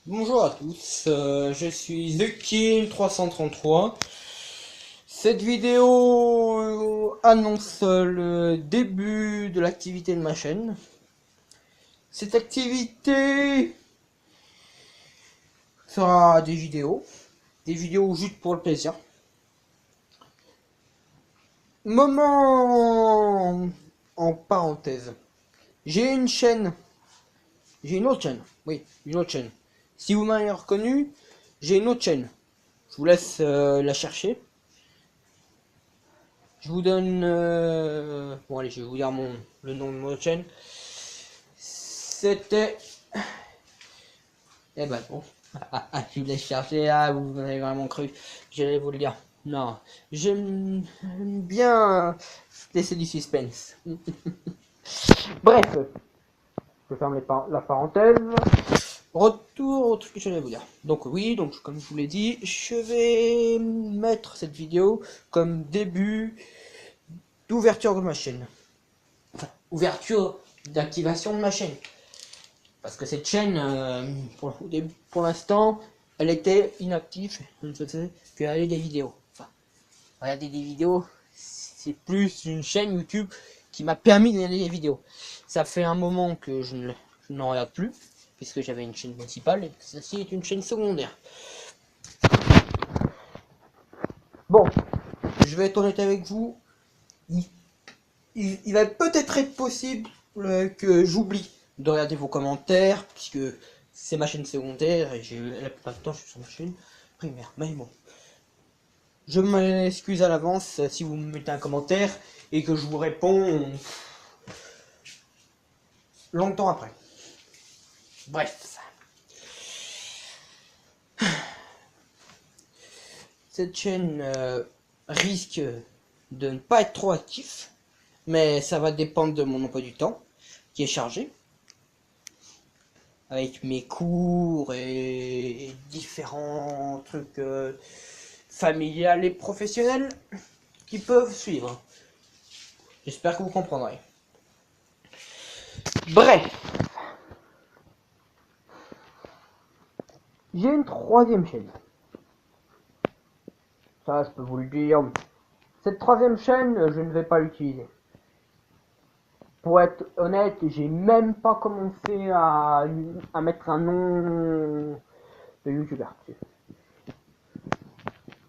Bonjour à tous, je suis TheKin333. Cette vidéo annonce le début de l'activité de ma chaîne. Cette activité sera des vidéos juste pour le plaisir. Moment en parenthèse, j'ai une chaîne, j'ai une autre chaîne, oui, une autre chaîne. Si vous m'avez reconnu, j'ai une autre chaîne. Je vous laisse la chercher. Je vous donne... Bon allez, je vais vous dire le nom de mon chaîne. C'était... Eh ben bon. Je vous laisse chercher, vous avez vraiment cru. J'allais vous le dire. Non, j'aime bien laisser du suspense. Bref, je ferme la parenthèse. Retour au truc que j'allais vous dire. Donc oui, donc comme je vous l'ai dit, je vais mettre cette vidéo comme début d'ouverture de ma chaîne. Enfin, ouverture d'activation de ma chaîne. Parce que cette chaîne, pour l'instant, elle était inactive. Je ne faisais que regarder des vidéos. Enfin, regarder des vidéos, c'est plus une chaîne YouTube qui m'a permis de regarder des vidéos. Ça fait un moment que je n'en regarde plus, puisque j'avais une chaîne principale, et celle-ci est une chaîne secondaire. Bon, je vais être honnête avec vous. Il va peut-être être possible que j'oublie de regarder vos commentaires, puisque c'est ma chaîne secondaire et la plupart du temps je suis sur ma chaîne primaire. Mais bon, je m'excuse à l'avance si vous me mettez un commentaire et que je vous réponds longtemps après. Bref. Cette chaîne risque de ne pas être trop actif, mais ça va dépendre de mon emploi du temps, qui est chargé, avec mes cours et différents trucs familiales et professionnels qui peuvent suivre. J'espère que vous comprendrez. Bref. J'ai une troisième chaîne. Ça, je peux vous le dire. Cette troisième chaîne, je ne vais pas l'utiliser. Pour être honnête, j'ai même pas commencé à mettre un nom de youtubeur.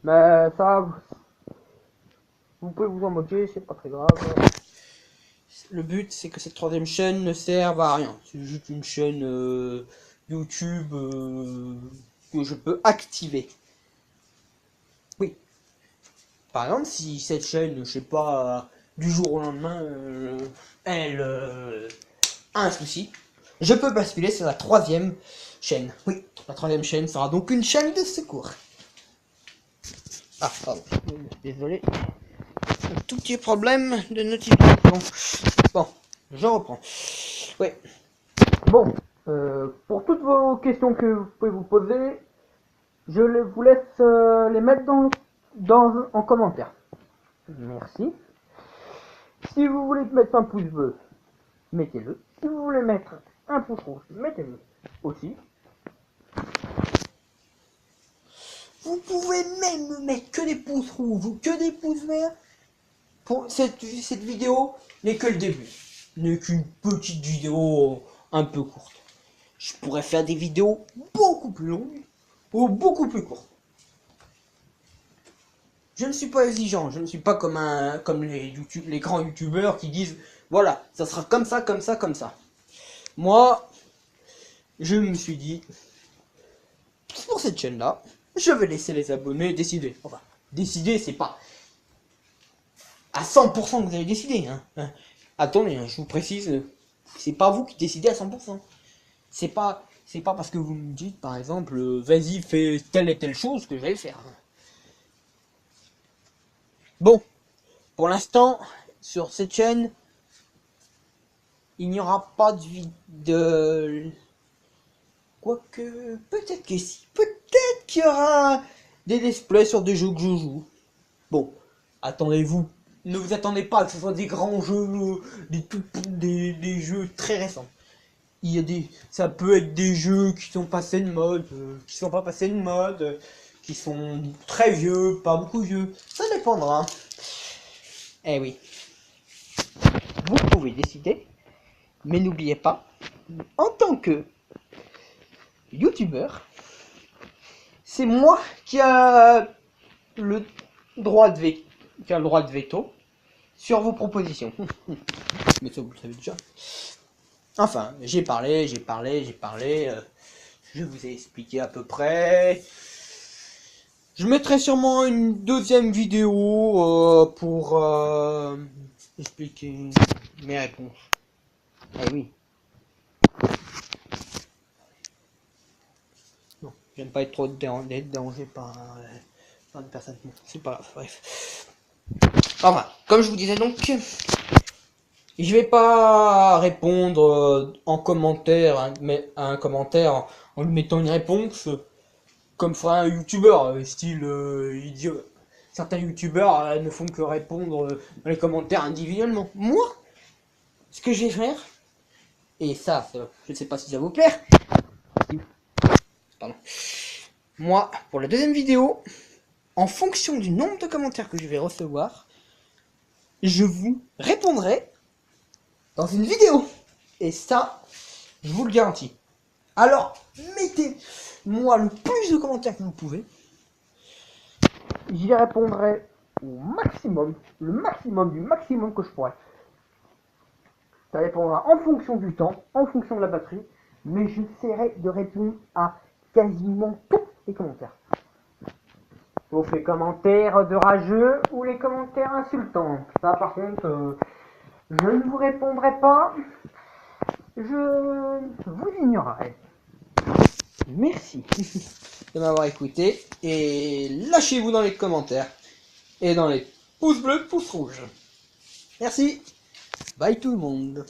Mais ça, vous pouvez vous en moquer, c'est pas très grave. Le but, c'est que cette troisième chaîne ne serve à rien. C'est juste une chaîne YouTube que je peux activer. Oui. Par exemple, si cette chaîne, je sais pas, du jour au lendemain, elle a un souci, je peux basculer sur la troisième chaîne. Oui, la troisième chaîne sera donc une chaîne de secours. Ah, pardon. Désolé. Un tout petit problème de notification. Bon, je reprends. Oui. Bon, pour toutes vos questions que vous pouvez vous poser, je vous laisse les mettre en commentaire. Merci. Si vous voulez mettre un pouce bleu, mettez-le. Si vous voulez mettre un pouce rouge, mettez-le aussi. Vous pouvez même mettre que des pouces rouges ou que des pouces verts. Pour cette vidéo n'est que le début. N'est qu'une petite vidéo un peu courte. Je pourrais faire des vidéos beaucoup plus longues ou beaucoup plus courtes. Je ne suis pas exigeant, je ne suis pas comme les grands youtubeurs qui disent voilà, ça sera comme ça, comme ça, comme ça. Moi, je me suis dit, pour cette chaîne-là, je vais laisser les abonnés décider. Enfin, décider, c'est pas à 100% que vous allez décider. Attendez, je vous précise, c'est pas vous qui décidez à 100%. C'est pas parce que vous me dites, par exemple, vas-y, fais telle et telle chose que je vais le faire. Bon, pour l'instant, sur cette chaîne, il n'y aura pas de... Quoique, peut-être que si. Peut-être qu'il y aura des displays sur des jeux que je joue. Bon, attendez-vous. Ne vous attendez pas à que ce soit des grands jeux, des jeux très récents. ça peut être des jeux qui sont passés de mode, qui sont pas passés de mode, qui sont très vieux, pas beaucoup vieux. Ça dépendra. Eh oui. Vous pouvez décider, mais n'oubliez pas, en tant que youtubeur, c'est moi qui a le droit de veto sur vos propositions. Mais ça, vous le savez déjà. Enfin, j'ai parlé, je vous ai expliqué à peu près. Je mettrai sûrement une deuxième vidéo pour expliquer mes réponses. Eh oui. Non, j'aime pas être trop dérangé par une personne. C'est pas grave, bref. Enfin, comme je vous disais donc, je vais pas répondre en commentaire, mais à un commentaire en lui mettant une réponse comme ferait un youtubeur, style idiot. Certains youtubeurs ne font que répondre dans les commentaires individuellement. Moi, ce que je vais faire, et ça, je ne sais pas si ça vous plaire. Pardon. Moi, pour la deuxième vidéo, en fonction du nombre de commentaires que je vais recevoir, je vous répondrai dans une vidéo. Et ça, je vous le garantis. Alors, mettez-moi le plus de commentaires que vous pouvez. J'y répondrai au maximum, le maximum du maximum que je pourrai. Ça dépendra en fonction du temps, en fonction de la batterie, mais j'essaierai de répondre à quasiment tous les commentaires. Sauf les commentaires de rageux ou les commentaires insultants. Ça par contre, je ne vous répondrai pas. Je vous ignorerai. Merci de m'avoir écouté et lâchez-vous dans les commentaires et dans les pouces bleus, pouces rouges. Merci. Bye tout le monde.